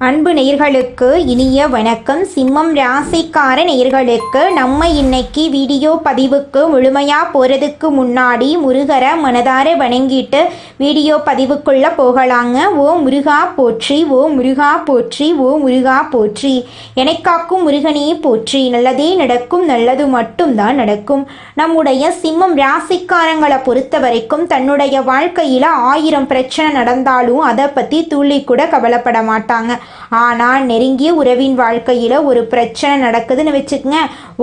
அன்பு நேயர்களுக்கு இனிய வணக்கம். சிம்மம் ராசிக்கார நேயர்களுக்கு நம்ம இன்னைக்கு வீடியோ பதிவுக்கு முழுமையாக போகிறதுக்கு முன்னாடி முருகரை மனதார வணங்கிட்டு வீடியோ பதிவுக்குள்ளே போகலாங்க. ஓ முருகா போற்றி, ஓ முருகா போற்றி, ஓ முருகா போற்றி, எனக்காக்கும் முருகனே போற்றி. நல்லதே நடக்கும், நல்லது மட்டும்தான் நடக்கும். நம்முடைய சிம்மம் ராசிக்காரங்களை பொறுத்த வரைக்கும் தன்னுடைய வாழ்க்கையில் 1000 பிரச்சனை நடந்தாலும் அதை பற்றி துள்ளி கூட கவலைப்பட மாட்டாங்க. ஆனால் நெருங்கிய உறவின் வாழ்க்கையில் ஒரு பிரச்சனை நடக்குதுன்னு வச்சுக்கங்க,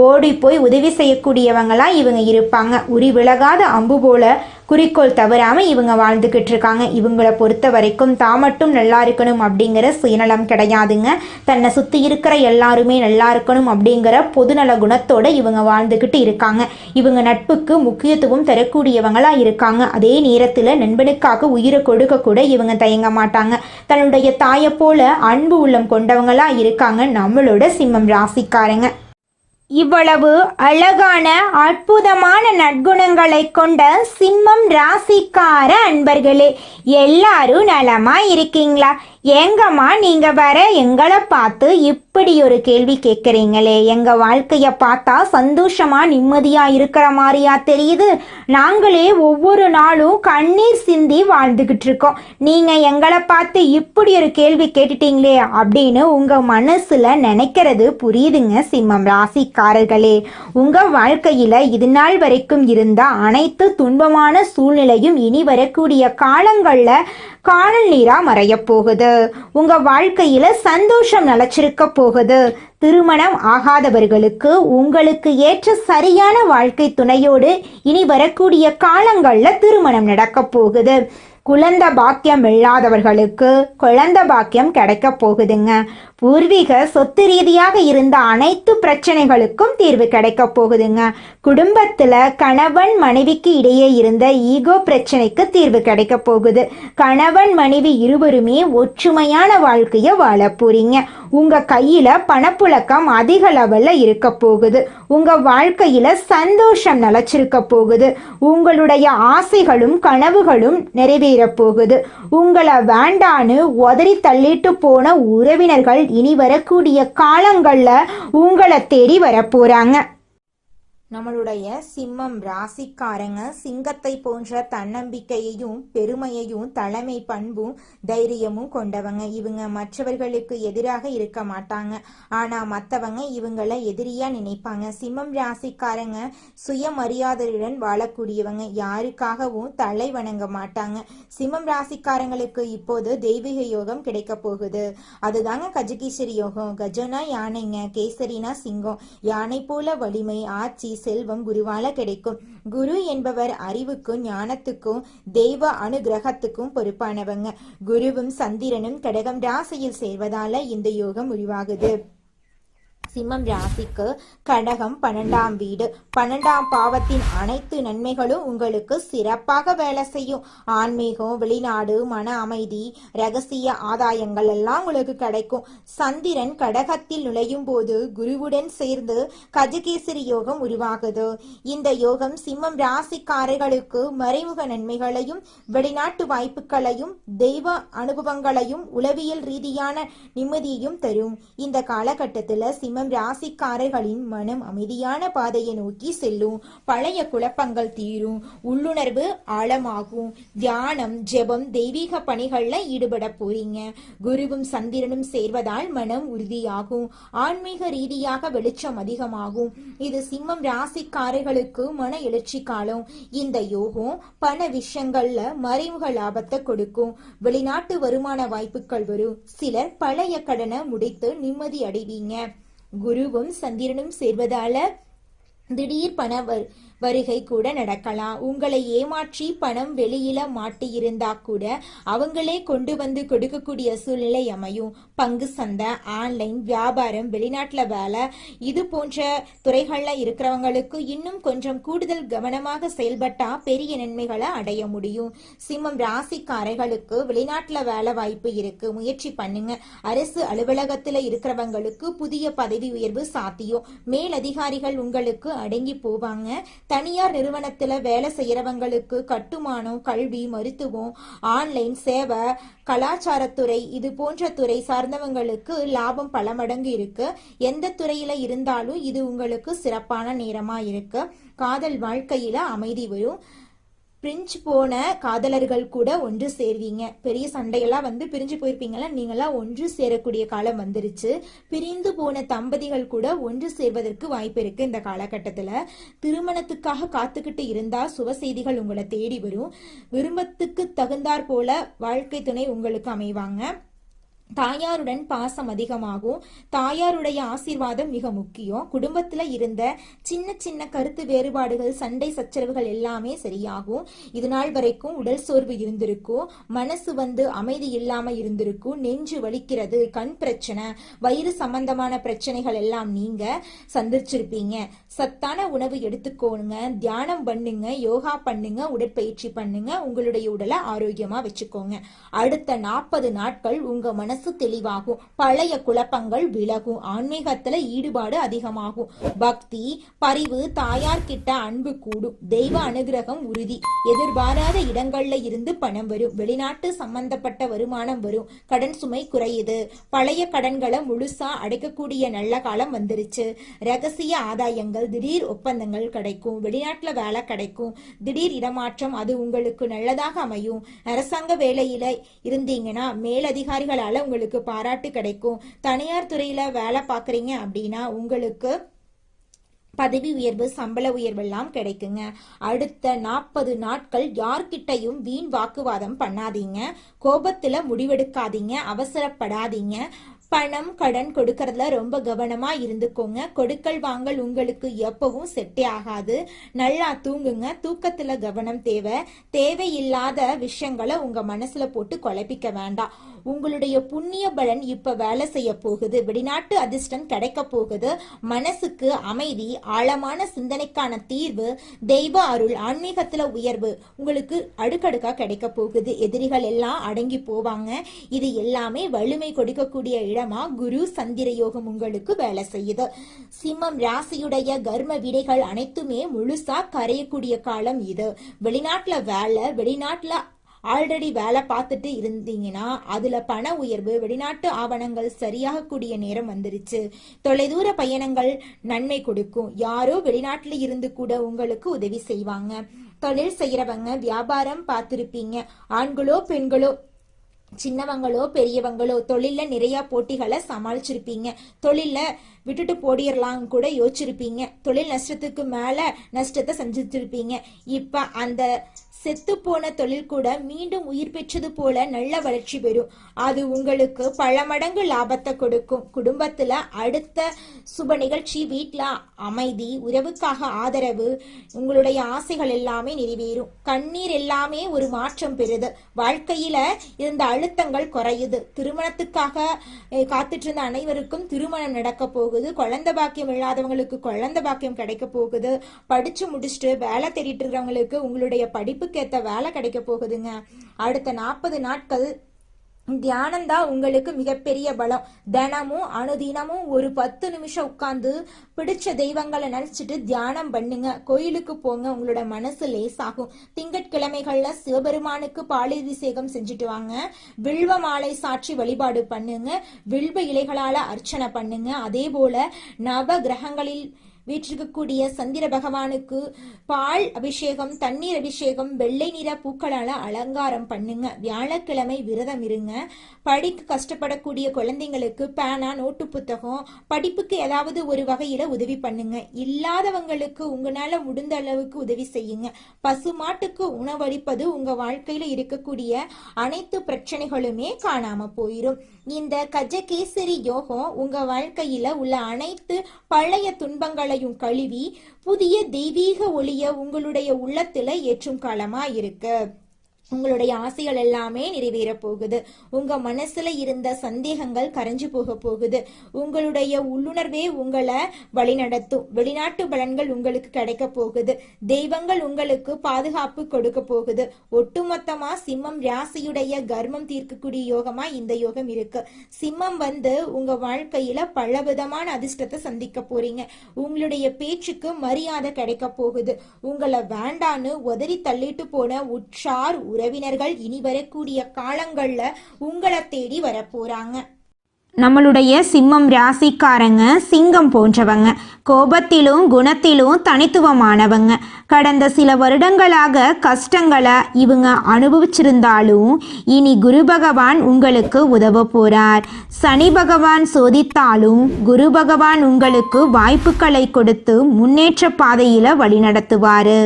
ஓடி போய் உதவி செய்யக்கூடியவங்களாம் இவங்க இருப்பாங்க. உரி விலகாத அம்பு போல குறிக்கோள் தவறாமல் இவங்க வாழ்ந்துக்கிட்டு இருக்காங்க. இவங்களை பொறுத்த வரைக்கும் தான் மட்டும் நல்லா இருக்கணும் அப்படிங்கிற சுயநலம் கிடையாதுங்க. தன்னை சுற்றி இருக்கிற எல்லாருமே நல்லா இருக்கணும் அப்படிங்கிற பொதுநல குணத்தோடு இவங்க வாழ்ந்துக்கிட்டு இருக்காங்க. இவங்க நட்புக்கு முக்கியத்துவம் தரக்கூடியவங்களாக இருக்காங்க. அதே நேரத்தில் நண்பனுக்காக உயிரை கொடுக்க கூட இவங்க தயங்க மாட்டாங்க. தன்னுடைய தாயை போல அன்பு உள்ளம் கொண்டவங்களாக இருக்காங்க நம்மளோட சிம்மம் ராசிக்காரங்க. இவ்வளவு அழகான அற்புதமான நற்குணங்களை கொண்ட சிம்மம் ராசிக்கார அன்பர்களே, எல்லாரும் நலமா இருக்கீங்களா? எங்கம்மா நீங்க வர எங்களை பார்த்து இப்படி ஒரு கேள்வி கேட்குறீங்களே? எங்க வாழ்க்கைய பார்த்தா சந்தோஷமா நிம்மதியா இருக்கிற மாதிரியா தெரியுது. நாங்களே ஒவ்வொரு நாளும் கண்ணீர் சிந்தி வாழ்ந்துகிட்டு இருக்கோம். நீங்க எங்களை பார்த்து இப்படி ஒரு கேள்வி கேட்டுட்டீங்களே அப்படின்னு உங்க மனசுல நினைக்கிறது புரியுதுங்க சிம்மம் ராசிக்காரர்களே. உங்க வாழ்க்கையில இது நாள் வரைக்கும் இருந்த அனைத்து துன்பமான சூழ்நிலையும் இனி வரக்கூடிய காலங்கள்ல காணல் நீரா மறைய போகுது. உங்க வாழ்க்கையில சந்தோஷம் நிலைச்சிருக்க போகுது. திருமணம் ஆகாதவர்களுக்கு உங்களுக்கு ஏற்ற சரியான வாழ்க்கை துணையோடு இனி வரக்கூடிய காலங்கள்ல திருமணம் நடக்க போகுது. குழந்தை பாக்கியம் இல்லாதவர்களுக்கு குழந்தை பாக்கியம் கிடைக்க போகுதுங்க. பூர்வீக சொத்து ரீதியாக இருந்த அனைத்து பிரச்சனைகளுக்கும் தீர்வு கிடைக்க போகுதுங்க. குடும்பத்தில் கணவன் மனைவிக்கு இடையே இருந்த ஈகோ பிரச்சனைக்கு தீர்வு கிடைக்க போகுது. கணவன் மனைவி இருவருமே ஒற்றுமையான வாழ்க்கையை வாழ போறீங்க. உங்க கையில பணப்புழக்கம் அதிக லெவல்ல இருக்க போகுது. உங்க வாழ்க்கையில சந்தோஷம் நிலைச்சிருக்க போகுது. உங்களுடைய ஆசைகளும் கனவுகளும் நிறைவேற போகுது. உங்களை வேண்டான்னு உதறி தள்ளிட்டு போன உறவினர்கள் இனி வரக்கூடிய காலங்கள்ல உங்களை தேடி வரப்போறாங்க. நம்மளுடைய சிம்மம் ராசிக்காரங்க சிங்கத்தை போன்ற தன்னம்பிக்கையையும் பெருமையையும் தலைமை பண்பும் தைரியமும் கொண்டவங்க. இவங்க மற்றவர்களுக்கு எதிராக இருக்க மாட்டாங்க. ஆனா மற்றவங்க இவங்களை எதிரியா நினைப்பாங்க. சிம்மம் ராசிக்காரங்க சுயமரியாதையுடன் வாழக்கூடியவங்க. யாருக்காகவும் தலை வணங்க மாட்டாங்க. சிம்மம் ராசிக்காரங்களுக்கு இப்போது தெய்வீக யோகம் கிடைக்க போகுது. அதுதாங்க கஜகேசரி யோகம். கஜனா யானைங்க, கேசரினா சிங்கம். யானை போல வலிமை, ஆட்சி, செல்வம் குருவால கிடைக்கும். குரு என்பவர் அறிவுக்கும் ஞானத்துக்கும் தெய்வ அனுகிரகத்துக்கும் பொறுப்பானவங்க. குருவும் சந்திரனும் கடகம் ராசியில் சேர்வதால இந்த யோகம் உருவாகுது. சிம்மம் ராசிக்கு கடகம் 12ஆம் வீடு. 12ஆம் பாவத்தின் அனைத்து நன்மைகளும் உங்களுக்கு சிறப்பாக வேலை செய்யும். ஆன்மீகம், வெளிநாடு, மன அமைதி, ரகசிய ஆதாயங்கள் எல்லாம் உங்களுக்கு கிடைக்கும். சந்திரன் கடகத்தில் நுழையும் போது குருவுடன் சேர்ந்து கஜகேசரி யோகம் உருவாகுது. இந்த யோகம் சிம்மம் ராசிக்காரர்களுக்கு மறைமுக நன்மைகளையும் வெளிநாட்டு வாய்ப்புகளையும் தெய்வ அனுபவங்களையும் உளவியல் ரீதியான நிம்மதியையும் தரும். இந்த காலகட்டத்தில் சிம்மம் ராசிக்காரர்களின் மனம் அமைதியான பாதையை நோக்கி செல்லும். பழைய குழப்பங்கள் தீரும். உள்ளுணர்வு ஆழமாகும். தியானம், ஜெபம், தெய்வீக பணிகள்ல ஈடுபட போறீங்க. குருவும் சந்திரனும் சேர்வதால் மனம் உறுதியாகும். ஆன்மீக ரீதியாக வெளிச்சம் அதிகமாகும். இது சிம்மம் ராசிக்காரர்களுக்கு மன எழுச்சி காலம். இந்த யோகம் பண விஷயங்கள்ல மறைமுக லாபத்தை கொடுக்கும். வெளிநாட்டு வருமான வாய்ப்புகள் வரும். சிலர் பழைய கடனை முடித்து நிம்மதி அடைவீங்க. குருவும் சந்திரனும் சேர்வதால திடீர் பண வருகை கூட நடக்கலாம். உங்களை ஏமாற்றி பணம் வெளியில மாட்டியிருந்தா கூட அவங்களே கொண்டு வந்து கொடுக்கக்கூடிய சூழ்நிலை அமையும். பங்கு சந்தை, ஆன்லைன் வியாபாரம், வெளிநாட்டுல வேலை, இது போன்ற துறைகள்ல இருக்கிறவங்களுக்கு இன்னும் கொஞ்சம் கூடுதல் கவனமாக செயல்பட்டா பெரிய நன்மைகளை அடைய முடியும். சிம்மம் ராசிக்காரர்களுக்கு வெளிநாட்டுல வேலை வாய்ப்பு இருக்கு, முயற்சி பண்ணுங்க. அரசு அலுவலகத்துல இருக்கிறவங்களுக்கு புதிய பதவி உயர்வு சாத்தியம். மேலதிகாரிகள் உங்களுக்கு அடங்கி போவாங்க. தனியார் நிறுவனத்துல வேலை செய்யறவங்களுக்கு கட்டுமானம், கல்வி, மருத்துவம், ஆன்லைன் சேவை, கலாச்சாரத்துறை இது போன்ற துறை சார்ந்தவங்களுக்கு லாபம் பல மடங்கு இருக்கு. எந்த துறையில இருந்தாலும் இது உங்களுக்கு சிறப்பான நேரமா இருக்கு. காதல் வாழ்க்கையில அமைதி வரும். பிரிஞ்சு போன காதலர்கள் கூட ஒன்று சேர்வீங்க. பெரிய சண்டையெல்லாம் பிரிஞ்சு போயிருப்பீங்களா, நீங்களாம் ஒன்று சேரக்கூடிய காலம் வந்துருச்சு. பிரிந்து போன தம்பதிகள் கூட ஒன்று சேர்வதற்கு வாய்ப்பு இருக்கு. இந்த காலகட்டத்துல திருமணத்துக்காக காத்துக்கிட்டு இருந்தா சுப செய்திகள் உங்களை தேடி வரும். விரும்பத்துக்கு தகுந்தாற் போல வாழ்க்கை துணை உங்களுக்கு அமைவாங்க. தாயாருடன் பாசம் அதிகமாகும். தாயாருடைய ஆசீர்வாதம் மிக முக்கியம். குடும்பத்துல இருந்த சின்ன சின்ன கருத்து வேறுபாடுகள், சண்டை சச்சரவுகள் எல்லாமே சரியாகும். இது நாள் வரைக்கும் உடல் சோர்வு இருந்திருக்கும். மனசு அமைதி இல்லாம இருந்திருக்கும். நெஞ்சு வலிக்கிறது, கண் பிரச்சனை, வயிறு சம்பந்தமான பிரச்சனைகள் எல்லாம் நீங்க சந்திச்சிருப்பீங்க. சத்தான உணவு எடுத்துக்கோங்க, தியானம் பண்ணுங்க, யோகா பண்ணுங்க, உடற்பயிற்சி பண்ணுங்க. உங்களுடைய உடலை ஆரோக்கியமா வச்சுக்கோங்க. அடுத்த 40 நாட்கள் உங்க மனசு தெளிவாகும். பழைய குழப்பங்கள் விலகும். ஆன்மீகத்துல ஈடுபாடு அதிகமாகும். பக்தி, பரிவு, தாயார் கிட்ட அன்பு கூடும். தெய்வ அனுகிரகம் உறுதி. எதிர்பாராத இடங்கள்ல இருந்து பணம் வரும். வெளிநாட்டு சம்பந்தப்பட்ட வருமானம் வரும். கடன் சுமை குறையுது. பழைய கடன்களை முழுசா அடைக்கக்கூடிய நல்ல காலம் வந்துருச்சு. ரகசிய ஆதாயங்கள், திடீர் ஒப்பந்தங்கள் கிடைக்கும். வெளிநாட்டுல வேலை கிடைக்கும். திடீர் இடமாற்றம், அது உங்களுக்கு நல்லதாக அமையும். அரசாங்க வேலையில இருந்தீங்கன்னா மேலதிகாரிகளால உங்களுக்கு பாராட்டு கிடைக்கும். தனியார் துறையில வேலை பாக்குறீங்க அப்படின்னா உங்களுக்கு பதவி உயர்வு, சம்பள உயர்வு எல்லாம் கிடைக்குங்க. அடுத்த 40 நாட்கள் யார்கிட்டையும் வீண் வாக்குவாதம் பண்ணாதீங்க. கோபத்துல முடிவெடுக்காதீங்க. அவசரப்படாதீங்க. பணம், கடன் கொடுக்கறதுல ரொம்ப கவனமா இருந்துக்கோங்க. கொடுக்கல் வாங்கல் உங்களுக்கு எப்பவும் செட்டே ஆகாது. நல்லா தூங்குங்க. தூக்கத்துல கவனம் தேவை. தேவையில்லாத விஷயங்களை உங்க மனசுல போட்டு குழப்பிக்க வேண்டாம். உங்களுடைய புண்ணிய பலன் இப்ப வேலை செய்ய போகுது. வெளிநாட்டு அதிர்ஷ்டம் கிடைக்க போகுது. மனசுக்கு அமைதி, ஆழமான சிந்தனைக்கான தீர்வு, தெய்வ அருள், ஆன்மீகத்துல உயர்வு உங்களுக்கு அடுக்கடுக்கா கிடைக்க போகுது. எதிரிகள் எல்லாம் அடங்கி போவாங்க. இது எல்லாமே வலிமை கொடுக்கக்கூடிய இடமா குரு சந்திர யோகம் உங்களுக்கு வேலை செய்யுது. சிம்மம் ராசியுடைய கர்ம விடைகள் அனைத்துமே முழுசா கரையக்கூடிய காலம் இது. வெளிநாட்டுல வேலை, வெளிநாட்டுல ஆல்ரெடி வேலை பார்த்துட்டு இருந்தீங்கன்னா அதுல பண உயர்வு, வெளிநாட்டு ஆவணங்கள் சரியாக கூடிய நேரம் வந்துருச்சு. தொலைதூர பயணங்கள் நன்மை கொடுக்கும். யாரோ வெளிநாட்டுல இருந்து கூட உங்களுக்கு உதவி செய்வாங்க. தொழில் செய்யறவங்க, வியாபாரம் பார்த்திருப்பீங்க. ஆண்களோ பெண்களோ, சின்னவங்களோ பெரியவங்களோ தொழில நிறைய போட்டிகளை சமாளிச்சிருப்பீங்க. தொழில விட்டுட்டு போடிடலாம் கூட யோசிச்சிருப்பீங்க. தொழில் நஷ்டத்துக்கு மேல நஷ்டத்தை செஞ்சிருப்பீங்க. இப்ப அந்த செத்து போன தொழில் கூட மீண்டும் உயிர் பெற்றது போல நல்ல வளர்ச்சி பெறும். அது உங்களுக்கு பல மடங்கு லாபத்தை கொடுக்கும். குடும்பத்துல அடுத்த சுப நிகழ்ச்சி, வீட்டுல அமைதி, உறவுக்காக ஆதரவு, உங்களுடைய ஆசைகள் எல்லாமே நிறைவேறும். கண்ணீர் எல்லாமே ஒரு மாற்றம் பெறுது. வாழ்க்கையில இருந்த அழுத்தங்கள் குறையுது. திருமணத்துக்காக காத்துட்டு இருந்த அனைவருக்கும் திருமணம் நடக்க போகுது. குழந்தை பாக்கியம் இல்லாதவங்களுக்கு குழந்தை பாக்கியம் கிடைக்க போகுது. படிச்சு முடிச்சுட்டு வேலை தேடிட்டு இருக்கிறவங்களுக்கு உங்களுடைய படிப்பு ஏத்த வேலை கிடைக்க போகுதுங்க. அடுத்த 40 நாட்கள் தியானம் தான் உங்களுக்கு மிகப்பெரிய பலம். தினமும் அனுதினமும் ஒரு 10 நிமிஷம் உட்கார்ந்து பிடிச்ச தெய்வங்களை நினைச்சிட்டு தியானம் பண்ணுங்க. கோயிலுக்கு போங்க. உங்களோட மனசு லேசாகும். திங்கட்கிழமைகள்ல சிவபெருமானுக்கு பாலாபிஷேகம் செஞ்சுட்டு வாங்க. வில்வ மாலை சாற்றி வழிபாடு பண்ணுங்க. வில்வ இலைகளால அர்ச்சனை பண்ணுங்க. அதே போல நவ கிரகங்களில் வீற்றிருக்கக்கூடிய சந்திர பகவானுக்கு பால் அபிஷேகம், தண்ணீர் அபிஷேகம், வெள்ளை நிற பூக்களால அலங்காரம் பண்ணுங்க. வியாழக்கிழமை விரதம் இருங்க. படிக்க கஷ்டப்படக்கூடிய குழந்தைங்களுக்கு பேனா, நோட்டு புத்தகம், படிப்புக்கு ஏதாவது ஒரு வகையில உதவி பண்ணுங்க. இல்லாதவங்களுக்கு உங்களால முடிந்த அளவுக்கு உதவி செய்யுங்க. பசுமாட்டுக்கு உணவளிப்பது உங்க வாழ்க்கையில இருக்கக்கூடிய அனைத்து பிரச்சனைகளுமே காணாம போயிரும். இந்த கஜகேசரி யோகம் உங்க வாழ்க்கையில உள்ள அனைத்து பழைய துன்பங்களையும் கழுவி புதிய தெய்வீக ஒளிய உங்களுடைய உள்ளத்துல ஏற்றும் காலமா இருக்கு. உங்களுடைய ஆசைகள் எல்லாமே நிறைவேற போகுது. உங்க மனசுல இருந்த சந்தேகங்கள் கரைஞ்சு போக போகுது. உங்களுடைய உள்ளுணர்வே உங்களை வழிநடத்தும். வெளிநாட்டு பலன்கள் உங்களுக்கு கிடைக்க போகுது. தெய்வங்கள் உங்களுக்கு பாதுகாப்பு கொடுக்க போகுது. ஒட்டுமொத்தமா சிம்மம் ராசியுடைய கர்மம் தீர்க்கக்கூடிய யோகமா இந்த யோகம் இருக்கு. சிம்மம் உங்க வாழ்க்கையில பலவிதமான அதிர்ஷ்டத்தை சந்திக்க போறீங்க. உங்களுடைய பேச்சுக்கு மரியாதை கிடைக்க போகுது. உங்களை வேண்டான்னு உதறி தள்ளிட்டு போன உற்றார் உறவினர்கள் இனி வரக்கூடிய காலங்கள்ல உங்களை தேடி வரப்போறாங்க. நம்மளுடைய சிம்மம் ராசிக்காரங்க சிங்கம் போன்றவங்க. கோபத்திலும் குணத்திலும் தனித்துவமானவங்க. கடந்த சில வருடங்களாக கஷ்டங்களை இவங்க அனுபவிச்சிருந்தாலும் இனி குரு பகவான் உங்களுக்கு உதவ போறார். சனி பகவான் சோதித்தாலும் குரு பகவான் உங்களுக்கு வாய்ப்புகளை கொடுத்து முன்னேற்ற பாதையில வழிநடத்துவாரு.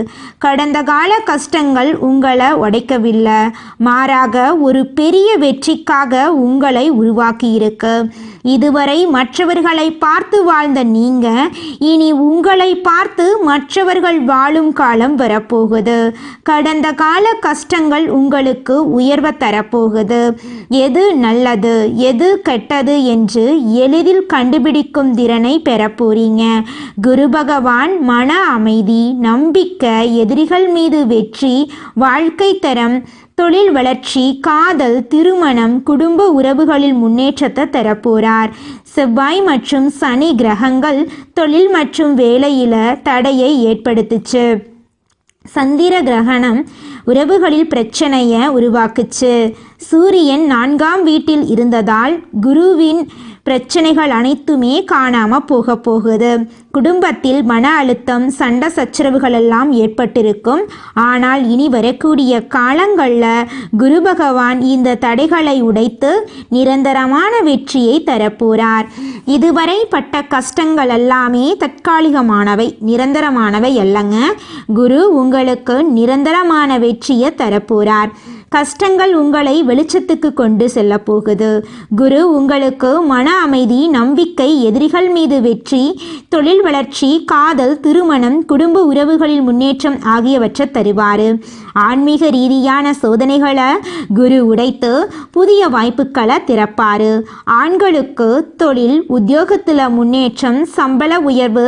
கடந்த கால கஷ்டங்கள் உங்களை உடைக்கவில்லை, மாறாக ஒரு பெரிய வெற்றிக்காக உங்களை உருவாக்கி இருக்கு. இதுவரை மற்றவர்களை பார்த்து வாழ்ந்த நீங்க இனி உங்களை பார்த்து மற்றவர்கள் வாழும் காலம் வரப்போகுது. கடந்த கால கஷ்டங்கள் உங்களுக்கு உயர்வை தரப்போகுது. எது நல்லது எது கெட்டது என்று எளிதில் கண்டுபிடிக்கும் திறனை பெறப்போறீங்க. குரு பகவான் மன அமைதி, நம்பிக்கை, எதிரிகள் மீது வெற்றி, வாழ்க்கை தரம், தொழில் வளர்ச்சி, காதல், திருமணம், குடும்ப உறவுகளில் முன்னேற்றத்தை தரப்போறார். செவ்வாய் மற்றும் சனி கிரகங்கள் தொழில் மற்றும் வேலையில தடையை ஏற்படுத்துச்சு. சந்திர கிரகணம் உறவுகளில் பிரச்சனையை உருவாக்குச்சு. சூரியன் 4ஆம் வீட்டில் இருந்ததால் குருவின் பிரச்சனைகள் அனைத்துமே காணாம போகுது. குடும்பத்தில் மன அழுத்தம், சண்டை சச்சரவுகள் எல்லாம் ஏற்பட்டிருக்கும். ஆனால் இனி வரக்கூடிய காலங்களில் குரு பகவான் இந்த தடைகளை உடைத்து நிரந்தரமான வெற்றியை தரப்போறார். இதுவரை பட்ட கஷ்டங்கள் எல்லாமே தற்காலிகமானவை, நிரந்தரமானவை அல்லங்க. குரு உங்களுக்கு நிரந்தரமான வெற்றியை தரப்போறார். கஷ்டங்கள் உங்களை வெளிச்சத்துக்கு கொண்டு செல்ல போகுது. குரு உங்களுக்கு மன அமைதி, நம்பிக்கை, எதிரிகள் மீது வெற்றி, தொழில் வளர்ச்சி, காதல், திருமணம், குடும்ப உறவுகளில் முன்னேற்றம் ஆகியவற்றை தருவார். ஆன்மீக ரீதியான சோதனைகளை குரு உடைத்து புதிய வாய்ப்புகளை திறப்பார். ஆண்களுக்கு தொழில், உத்தியோகத்தில் முன்னேற்றம், சம்பள உயர்வு,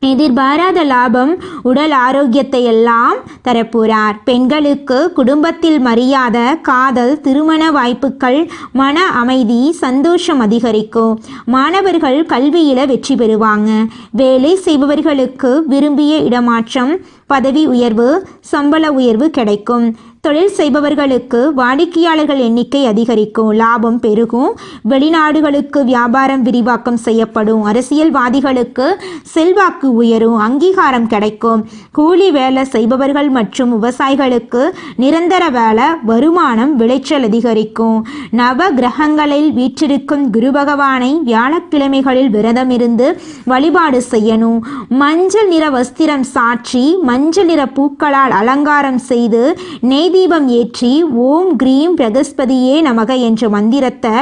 எதிர்பாராத லாபம், உடல் ஆரோக்கியத்தை எல்லாம் தரப்போறார். பெண்களுக்கு குடும்பத்தில் மரியாதை, காதல், திருமண வாய்ப்புகள், மன அமைதி, சந்தோஷம் அதிகரிக்கும். மாணவர்கள் கல்வியில வெற்றி பெறுவாங்க. வேலை செய்பவர்களுக்கு விரும்பிய இடமாற்றம், பதவி உயர்வு, சம்பள உயர்வு கிடைக்கும். தொழில் செய்பவர்களுக்கு வாடிக்கையாளர்கள் எண்ணிக்கை அதிகரிக்கும், லாபம் பெருகும். வெளிநாடுகளுக்கு வியாபாரம் விரிவாக்கம் செய்யப்படும். அரசியல்வாதிகளுக்கு செல்வாக்கு உயரும், அங்கீகாரம் கிடைக்கும். கூலி வேலை செய்பவர்கள் மற்றும் விவசாயிகளுக்கு நிரந்தர வேலை, வருமானம், விளைச்சல் அதிகரிக்கும். நவ கிரகங்களில் வீற்றிருக்கும் குரு பகவானை வியாழக்கிழமைகளில் விரதம் இருந்து வழிபாடு செய்யணும். மஞ்சள் நிற வஸ்திரம் சாற்றி மஞ்சள் நிற பூக்களால் அலங்காரம் செய்து நெய் தீபம் ஏற்றி ஓம் கிரீம் பிரகஸ்பதியே நமக என்ற மந்திரத்தை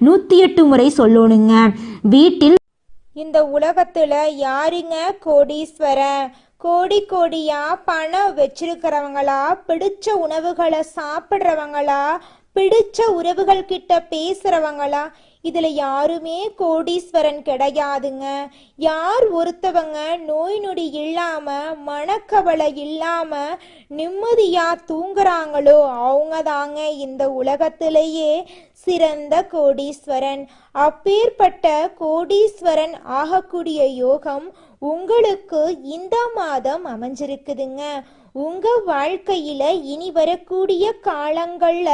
108 முறை சொல்லணுங்க. வீட்டில் இந்த உலகத்துல யாருங்க கோடீஸ்வரன்? கோடியா பணம் வச்சிருக்கிறவங்களா, பிடிச்ச உணவுகளை சாப்பிட்றவங்களா, பிடிச்ச உறவுகள் கிட்ட பேசுறவங்களா? இதுல யாருமே கோடீஸ்வரன் கிடையாதுங்க. யார் ஒருத்தவங்க நோய் நொடி இல்லாம, மனக்கவலை இல்லாம நிம்மதியா தூங்குறாங்களோ அவங்க தாங்க இந்த உலகத்திலேயே சிறந்த கோடீஸ்வரன். அப்பேற்பட்ட கோடீஸ்வரன் ஆகக்கூடிய யோகம் உங்களுக்கு இந்த மாதம் அமைஞ்சிருக்குதுங்க. உங்க வாழ்க்கையில இனி வரக்கூடிய காலங்கள்ல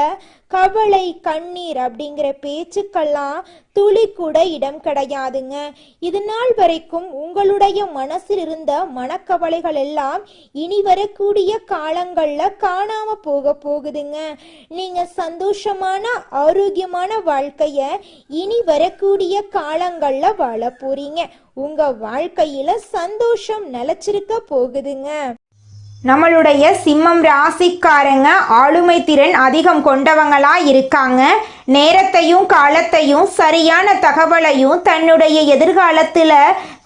கவலை, கண்ணீர் அப்படிங்கிற பேச்சுக்கெல்லாம் துளி கூட இடம் கிடையாதுங்க. இது நாள் வரைக்கும் உங்களுடைய மனசில் இருந்த மனக்கவலைகள் எல்லாம் இனி வரக்கூடிய காலங்கள்ல காணாம போகுதுங்க. நீங்க சந்தோஷமான, ஆரோக்கியமான வாழ்க்கைய இனி வரக்கூடிய காலங்கள்ல வாழ போறீங்க. உங்க வாழ்க்கையில சந்தோஷம் நிலைச்சிருக்க போகுதுங்க. நம்மளுடைய சிம்மம் ராசிக்காரங்க ஆளுமை திறன் அதிகம் கொண்டவங்களா இருக்காங்க. நேரத்தையும் காலத்தையும் சரியான தகவலையும் தன்னுடைய எதிர்காலத்தில்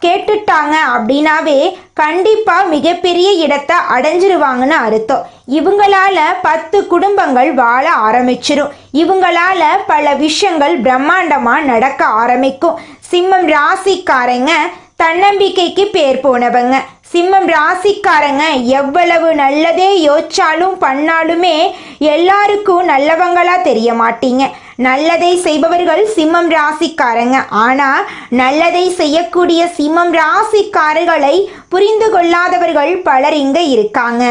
கேட்டுட்டாங்க அப்படின்னாவே கண்டிப்பாக மிகப்பெரிய இடத்தை அடைஞ்சிருவாங்கன்னு அர்த்தம். இவங்களால 10 குடும்பங்கள் வாழ ஆரம்பிச்சிரும். இவங்களால பல விஷயங்கள் பிரம்மாண்டமாக நடக்க ஆரம்பிக்கும். சிம்மம் ராசிக்காரங்க தன்னம்பிக்கைக்கு பேர் போனவங்க. சிம்மம் ராசிக்காரங்க எவ்வளவு நல்லதே யோசிச்சாலும் பண்ணாலுமே எல்லாருக்கும் நல்லவங்களா தெரிய மாட்டீங்க. நல்லதை செய்பவர்கள் சிம்மம் ராசிக்காரங்க. ஆனால் நல்லதை செய்யக்கூடிய சிம்மம் ராசிக்காரர்களை புரிந்து கொள்ளாதவர்கள் பலர் இங்கே இருக்காங்க.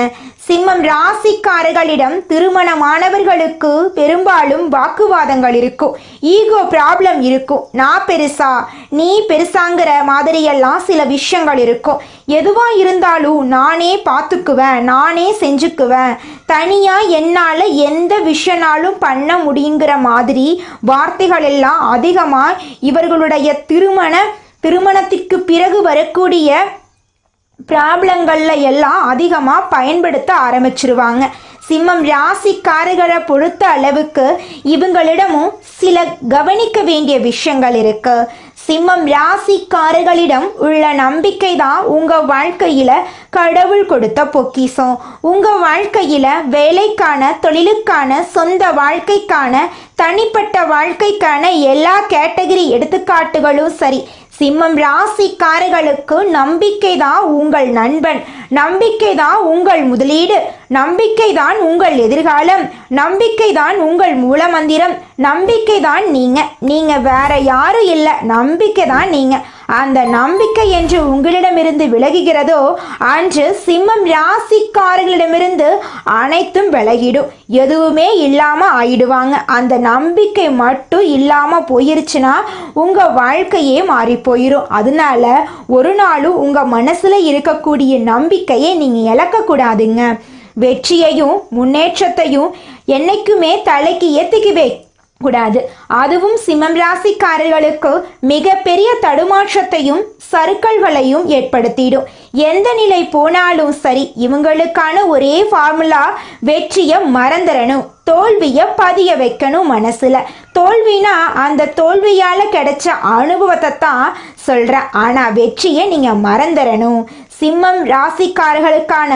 சிம்மம் ராசிக்காரர்களிடம் திருமணமானவர்களுக்கு பெரும்பாலும் வாக்குவாதங்கள் இருக்கும். ஈகோ ப்ராப்ளம் இருக்கும். நான் பெருசா நீ பெருசாங்கிற மாதிரியெல்லாம் சில விஷயங்கள் இருக்கும். எதுவாக இருந்தாலும் நானே பார்த்துக்குவேன், நானே செஞ்சுக்குவேன், தனியாக என்னால் எந்த விஷயனாலும் பண்ண முடியுங்கிற மாதிரி வார்த்தைகள் எல்லாம் அதிகமாக இவர்களுடைய திருமணத்திற்கு பிறகு வரக்கூடிய ப்ராப்ளங்களில் எல்லாம் அதிகமாக பயன்படுத்த ஆரம்பிச்சிருவாங்க. சிம்மம் ராசிக்காரர்களை பொறுத்த அளவுக்கு இவங்களிடமும் சில கவனிக்க வேண்டிய விஷயங்கள் இருக்கு. சிம்மம் ராசிக்காரர்களிடம் உள்ள நம்பிக்கை தான் உங்கள் வாழ்க்கையில் கடவுள் கொடுத்த பொக்கிஷம். உங்கள் வாழ்க்கையில் வேலைக்கான, தொழிலுக்கான, சொந்த வாழ்க்கைக்கான, தனிப்பட்ட வாழ்க்கைக்கான எல்லா கேட்டகரி எடுத்துக்காட்டுகளும் சரி, சிம்மம் ராசிக்காரர்களுக்கு நம்பிக்கை தான் உங்கள் நண்பன், நம்பிக்கை தான் உங்கள் முதலீடு, நம்பிக்கை தான் உங்கள் எதிர்காலம், நம்பிக்கை தான் உங்கள் மூலமந்திரம், நம்பிக்கை தான் நீங்க வேற யாரும் இல்லை, நம்பிக்கை தான் நீங்க. அந்த நம்பிக்கை என்று உங்களிடமிருந்து விலகுகிறதோ அன்று சிம்மம் ராசிக்காரர்களிடமிருந்து அனைத்தும் விலகிடும். எதுவுமே இல்லாமல் ஆயிடுவாங்க. அந்த நம்பிக்கை மட்டும் இல்லாமல் போயிருச்சுன்னா உங்கள் வாழ்க்கையே மாறி போயிடும். அதனால ஒரு நாளும் உங்கள் மனசில் இருக்கக்கூடிய நம்பிக்கையை நீங்கள் இழக்கக்கூடாதுங்க. வெற்றியையும் முன்னேற்றத்தையும் என்னைக்குமே தலைக்கு ஏற்றிக்கவே கூடாது. அதுவும் சிம்மம் ராசிக்காரர்களுக்கு மிகப்பெரிய தடுமாற்றத்தையும் சறுக்கல்களையும் ஏற்படுத்திடும். எந்த நிலை போனாலும் சரி, இவங்களுக்கான ஒரே ஃபார்முலா வெற்றியை மறந்துடணும், தோல்வியை பதிய வைக்கணும் மனசுல. தோல்வினா அந்த தோல்வியால கிடைச்ச அனுபவத்தை தான் சொல்றேன். ஆனா வெற்றியை நீங்க மறந்துடணும். சிம்மம் ராசிக்காரர்களுக்கான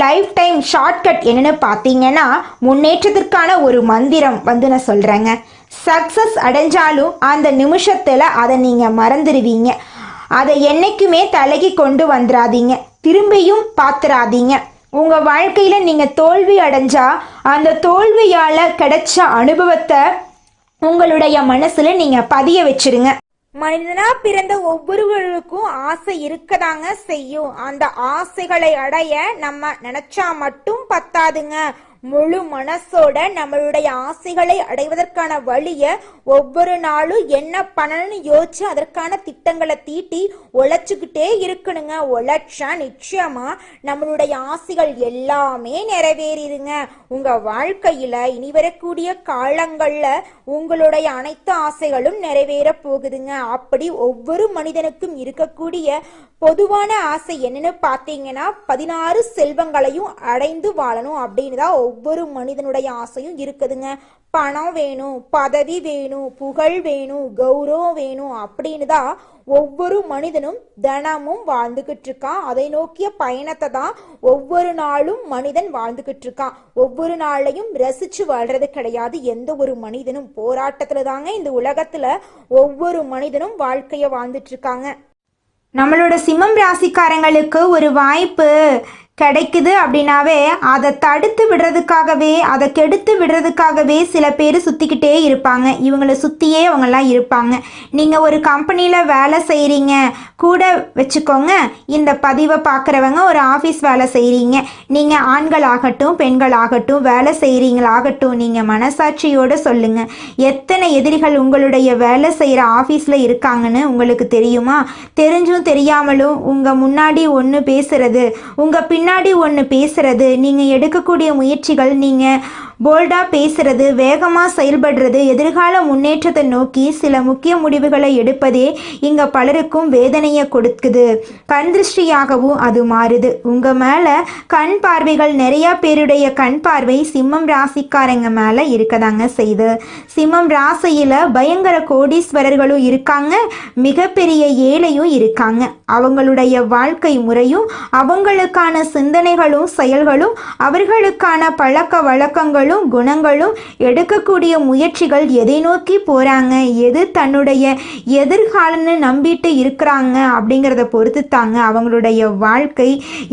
லைஃப் டைம் ஷார்ட்கட் என்னன்னு பார்த்தீங்கன்னா, முன்னேற்றத்திற்கான ஒரு மந்திரம் நான் சொல்கிறேங்க. சக்ஸஸ் அடைஞ்சாலும் அந்த நிமிஷத்தில் அதை நீங்கள் மறந்துடுவீங்க. அதை என்றைக்குமே தலைக்கு கொண்டு வந்துடாதீங்க, திரும்பியும் பார்த்துடாதீங்க. உங்கள் வாழ்க்கையில் நீங்கள் தோல்வி அடைஞ்சா அந்த தோல்வியால் கிடைச்ச அனுபவத்தை உங்களுடைய மனசில் நீங்கள் பதிய வச்சிருங்க. மனிதனா பிறந்த ஒவ்வொருவருக்கும் ஆசை இருக்கதாங்க செய்யும். அந்த ஆசைகளை அடைய நம்ம நினைச்சா மட்டும் பத்தாதுங்க. முழு மனசோட நம்மளுடைய ஆசைகளை அடைவதற்கான வழியை ஒவ்வொரு நாளும் என்ன பண்ணணும்னு யோசிச்சு அதற்கான திட்டங்களை தீட்டி உழைச்சுக்கிட்டே இருக்கணுங்க. உழைச்சா நிச்சயமா நம்மளுடைய ஆசைகள் எல்லாமே நிறைவேறிடுங்க. உங்க வாழ்க்கையில இனி வரக்கூடிய காலங்கள்ல உங்களுடைய அனைத்து ஆசைகளும் நிறைவேற போகுதுங்க. அப்படி ஒவ்வொரு மனிதனுக்கும் இருக்கக்கூடிய பொதுவான ஆசை என்னன்னு பார்த்தீங்கன்னா 16 செல்வங்களையும் அடைந்து வாழணும் அப்படின்னு தான் ஒவ்வொரு மனிதனுடைய ஆசையும் இருக்குதுங்க. பணம் வேணும், பதவி வேணும், புகழ் வேணும், கௌரவம் வேணும் அப்படின்னு தான் ஒவ்வொரு மனிதனும் தினமும் வாழ்ந்துகிட்டு இருக்கான். அதை நோக்கிய பயணத்தை தான் ஒவ்வொரு நாளும் மனிதன் வாழ்ந்துகிட்டு இருக்கான். ஒவ்வொரு நாளையும் ரசிச்சு வாழ்றது கிடையாது. எந்த ஒரு மனிதனும் போராட்டத்துல தாங்க இந்த உலகத்துல ஒவ்வொரு மனிதனும் வாழ்க்கைய வாழ்ந்துட்டு இருக்காங்க. நம்மளோட சிம்மம் ராசிக்காரங்களுக்கு ஒரு வாய்ப்பு கிடைக்குது அப்படின்னாவே அதை தடுத்து விடுறதுக்காகவே, அதை கெடுத்து விடுறதுக்காகவே சில பேர் சுற்றிக்கிட்டே இருப்பாங்க. இவங்களை சுற்றியே அவங்கெல்லாம் இருப்பாங்க. நீங்கள் ஒரு கம்பெனியில் வேலை செய்கிறீங்க கூட வச்சுக்கோங்க. இந்த பதிவை பார்க்குறவங்க ஒரு ஆஃபீஸ் வேலை செய்கிறீங்க. நீங்கள் ஆண்களாகட்டும் பெண்களாகட்டும் வேலை செய்கிறீங்களாகட்டும், நீங்கள் மனசாட்சியோடு சொல்லுங்கள். எத்தனை எதிரிகள் உங்களுடைய வேலை செய்கிற ஆஃபீஸில் இருக்காங்கன்னு உங்களுக்கு தெரியுமா? தெரிஞ்சும் தெரியாமலும் உங்கள் முன்னாடி ஒன்று பேசுறது, உங்கள் பின்னாடி ஒன்று பேசுறது, நீங்கள் எடுக்கக்கூடிய முயற்சிகள், நீங்கள் போல்டாக பேசுறது, வேகமாக செயல்படுறது, எதிர்கால முன்னேற்றத்தை நோக்கி சில முக்கிய முடிவுகளை எடுப்பதே இங்கே பலருக்கும் வேதனையை கொடுக்குது. கண் திருஷ்டியாகவும் அது மாறுது. உங்கள் மேலே கண் பார்வைகள், நிறையா பேருடைய கண் பார்வை சிம்மம் ராசிக்காரங்க மேலே இருக்கதாங்க செய்யுது. சிம்மம் ராசியில் பயங்கர கோடீஸ்வரர்களும் இருக்காங்க, மிகப்பெரிய ஏழையும் இருக்காங்க. அவங்களுடைய வாழ்க்கை முறையும் அவங்களுக்கான சிந்தனைகளும் செயல்களும் அவர்களுக்கான பழக்க வழக்கங்களும் குணங்களும் எடுக்கக்கூடிய முயற்சிகள் எதை நோக்கி போறாங்க, எது தன்னுடைய எதிர்காலம்னு நம்பிட்டு இருக்கிறாங்க அப்படிங்கிறத பொறுத்து தாங்க அவங்களுடைய வாழ்க்கை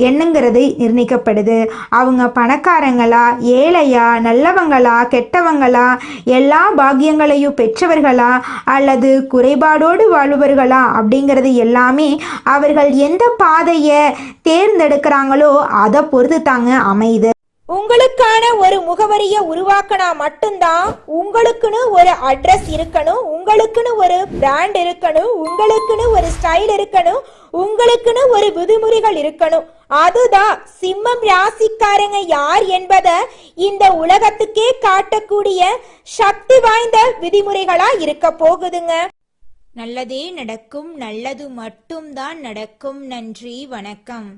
என்னங்கிறது நிர்ணயிக்கப்படுது. அவங்க பணக்காரங்களா, ஏழையா, நல்லவங்களா, கெட்டவங்களா, எல்லா பாக்கியங்களையும் பெற்றவர்களா அல்லது குறைபாடோடு வாழ்பவர்களா அப்படிங்கிறது எல்லாமே அவர்கள் எந்த பாதையை தேர்ந்தெடுக்கிறாங்களோ அதை பொறுத்து தாங்க அமையுது. உங்களுக்கான ஒரு முகவரியை உருவாக்கினா மட்டும்தான் உங்களுக்குன்னு ஒரு அட்ரஸ் இருக்கணும், உங்களுக்குன்னு ஒரு பிராண்ட் இருக்கணும், உங்களுக்குன்னு ஒரு ஸ்டைல் இருக்கணும், உங்களுக்குன்னு ஒரு விதிமுறைகள் இருக்கணும். அதுதான் சிம்மம் ராசிக்காரங்க யார் என்பதை இந்த உலகத்துக்கே காட்டக்கூடிய சக்தி வாய்ந்த விதிமுறைகளா இருக்க போகுதுங்க. நல்லதே நடக்கும், நல்லது மட்டும்தான் நடக்கும். நன்றி, வணக்கம்.